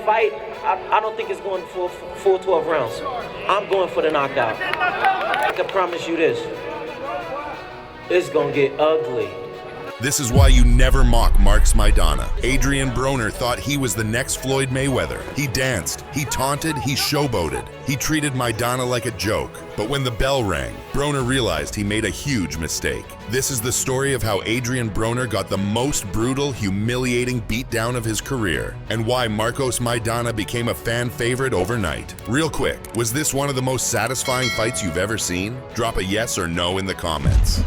fight, I don't think it's going for full 12 rounds. I'm going for the knockout. I can promise you this. It's gonna get ugly. This is why you never mock Marcos Maidana. Adrian Broner thought he was the next Floyd Mayweather. He danced, he taunted, he showboated. He treated Maidana like a joke. But when the bell rang, Broner realized he made a huge mistake. This is the story of how Adrian Broner got the most brutal, humiliating beatdown of his career, and why Marcos Maidana became a fan favorite overnight. Real quick, was this one of the most satisfying fights you've ever seen? Drop a yes or no in the comments.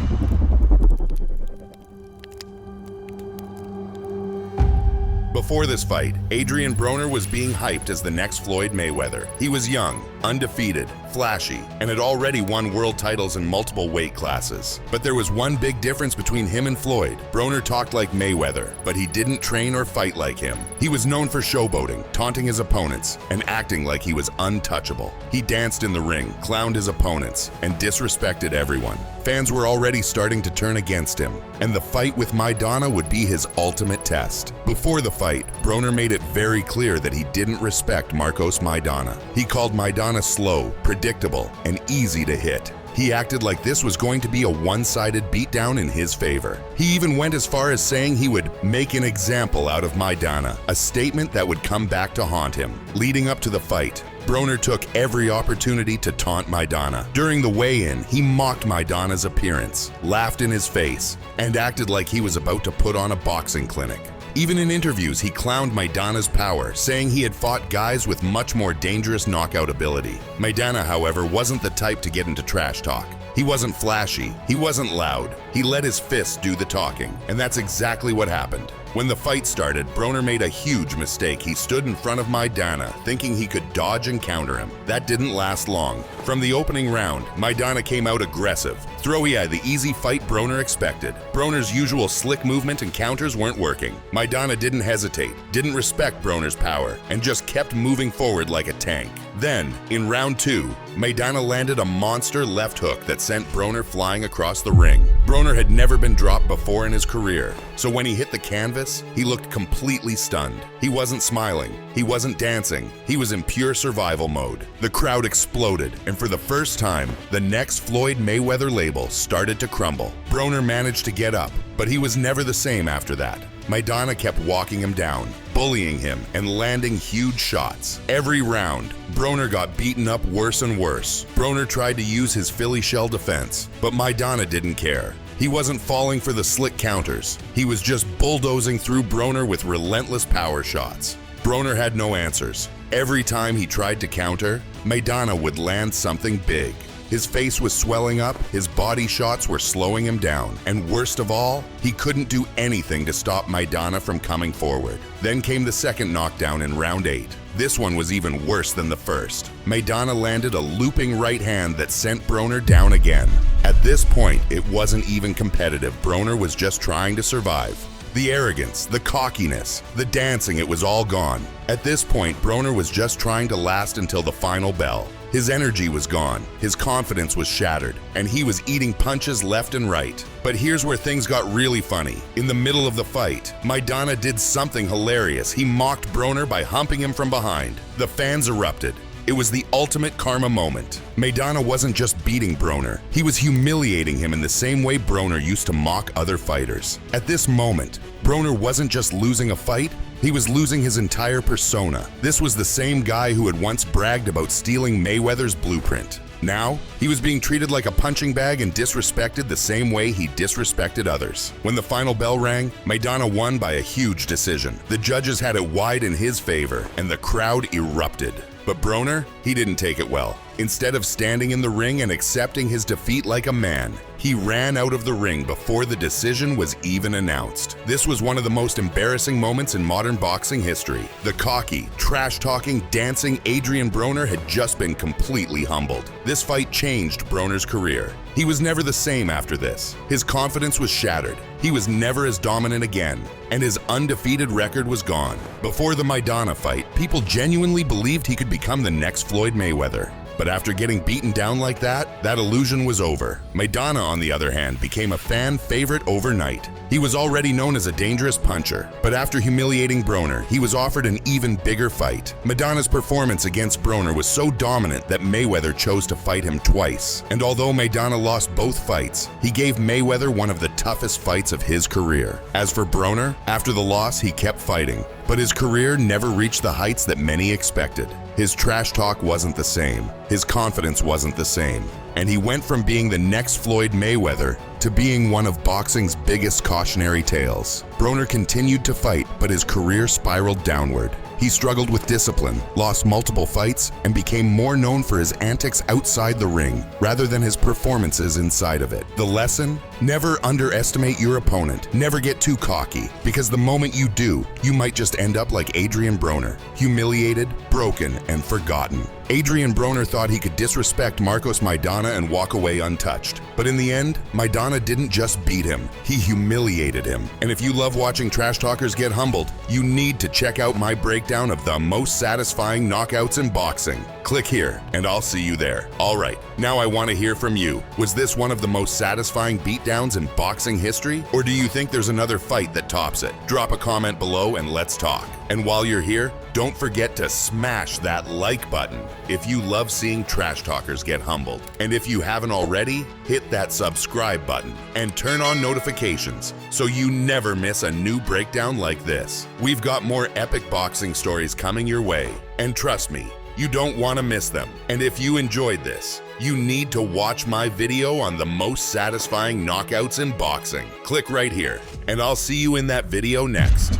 Before this fight, Adrian Broner was being hyped as the next Floyd Mayweather. He was young, undefeated, flashy, and had already won world titles in multiple weight classes. But there was one big difference between him and Floyd. Broner talked like Mayweather, but he didn't train or fight like him. He was known for showboating, taunting his opponents, and acting like he was untouchable. He danced in the ring, clowned his opponents, and disrespected everyone. Fans were already starting to turn against him, and the fight with Maidana would be his ultimate test. Before the fight, Broner made it very clear that he didn't respect Marcos Maidana. He called Maidana slow, predictable, and easy to hit. He acted like this was going to be a one-sided beatdown in his favor. He even went as far as saying he would make an example out of Maidana, a statement that would come back to haunt him. Leading up to the fight, Broner took every opportunity to taunt Maidana. During the weigh-in, he mocked Maidana's appearance, laughed in his face, and acted like he was about to put on a boxing clinic. Even in interviews, he clowned Maidana's power, saying he had fought guys with much more dangerous knockout ability. Maidana, however, wasn't the type to get into trash talk. He wasn't flashy, he wasn't loud. He let his fists do the talking, and that's exactly what happened. When the fight started, Broner made a huge mistake. He stood in front of Maidana, thinking he could dodge and counter him. That didn't last long. From the opening round, Maidana came out aggressive. The easy fight Broner expected. Broner's usual slick movement and counters weren't working. Maidana didn't hesitate, didn't respect Broner's power, and just kept moving forward like a tank. Then, in round 2, Maidana landed a monster left hook that sent Broner flying across the ring. Broner had never been dropped before in his career, so when he hit the canvas, he looked completely stunned. He wasn't smiling, he wasn't dancing, he was in pure survival mode. The crowd exploded, and for the first time, the next Floyd Mayweather label started to crumble. Broner managed to get up, but he was never the same after that. Maidana kept walking him down, bullying him, and landing huge shots. Every round, Broner got beaten up worse and worse. Broner tried to use his Philly shell defense, but Maidana didn't care. He wasn't falling for the slick counters. He was just bulldozing through Broner with relentless power shots. Broner had no answers. Every time he tried to counter, Maidana would land something big. His face was swelling up, his body shots were slowing him down, and worst of all, he couldn't do anything to stop Maidana from coming forward. Then came the second knockdown in round 8. This one was even worse than the first. Maidana landed a looping right hand that sent Broner down again. At this point, it wasn't even competitive. Broner was just trying to survive. The arrogance, the cockiness, the dancing, it was all gone. At this point, Broner was just trying to last until the final bell. His energy was gone, his confidence was shattered, and he was eating punches left and right. But here's where things got really funny. In the middle of the fight, Maidana did something hilarious. He mocked Broner by humping him from behind. The fans erupted. It was the ultimate karma moment. Maidana wasn't just beating Broner, he was humiliating him in the same way Broner used to mock other fighters. At this moment, Broner wasn't just losing a fight, he was losing his entire persona. This was the same guy who had once bragged about stealing Mayweather's blueprint. Now, he was being treated like a punching bag and disrespected the same way he disrespected others. When the final bell rang, Maidana won by a huge decision. The judges had it wide in his favor, and the crowd erupted. But Broner, he didn't take it well. Instead of standing in the ring and accepting his defeat like a man, he ran out of the ring before the decision was even announced. This was one of the most embarrassing moments in modern boxing history. The cocky, trash-talking, dancing Adrian Broner had just been completely humbled. This fight changed Broner's career. He was never the same after this. His confidence was shattered. He was never as dominant again, and his undefeated record was gone. Before the Maidana fight, people genuinely believed he could become the next Floyd Mayweather. But after getting beaten down like that, that illusion was over. Maidana, on the other hand, became a fan favorite overnight. He was already known as a dangerous puncher, but after humiliating Broner, he was offered an even bigger fight. Maidana's performance against Broner was so dominant that Mayweather chose to fight him twice. And although Maidana lost both fights, he gave Mayweather one of the toughest fights of his career. As for Broner, after the loss, he kept fighting, but his career never reached the heights that many expected. His trash talk wasn't the same, his confidence wasn't the same, and he went from being the next Floyd Mayweather to being one of boxing's biggest cautionary tales. Broner continued to fight, but his career spiraled downward. He struggled with discipline, lost multiple fights, and became more known for his antics outside the ring rather than his performances inside of it. The lesson? Never underestimate your opponent. Never get too cocky, because the moment you do, you might just end up like Adrian Broner, humiliated, broken, and forgotten. Adrian Broner thought he could disrespect Marcos Maidana and walk away untouched. But in the end, Maidana didn't just beat him, he humiliated him. And if you love watching trash talkers get humbled, you need to check out my breakdown of the most satisfying knockouts in boxing. Click here, and I'll see you there. All right, now I want to hear from you. Was this one of the most satisfying beatdowns in boxing history? Or do you think there's another fight that tops it? Drop a comment below and let's talk. And while you're here, don't forget to smash that like button if you love seeing trash talkers get humbled. And if you haven't already, hit that subscribe button and turn on notifications so you never miss a new breakdown like this. We've got more epic boxing stories coming your way, and trust me, you don't want to miss them. And if you enjoyed this, you need to watch my video on the most satisfying knockouts in boxing. Click right here, and I'll see you in that video next.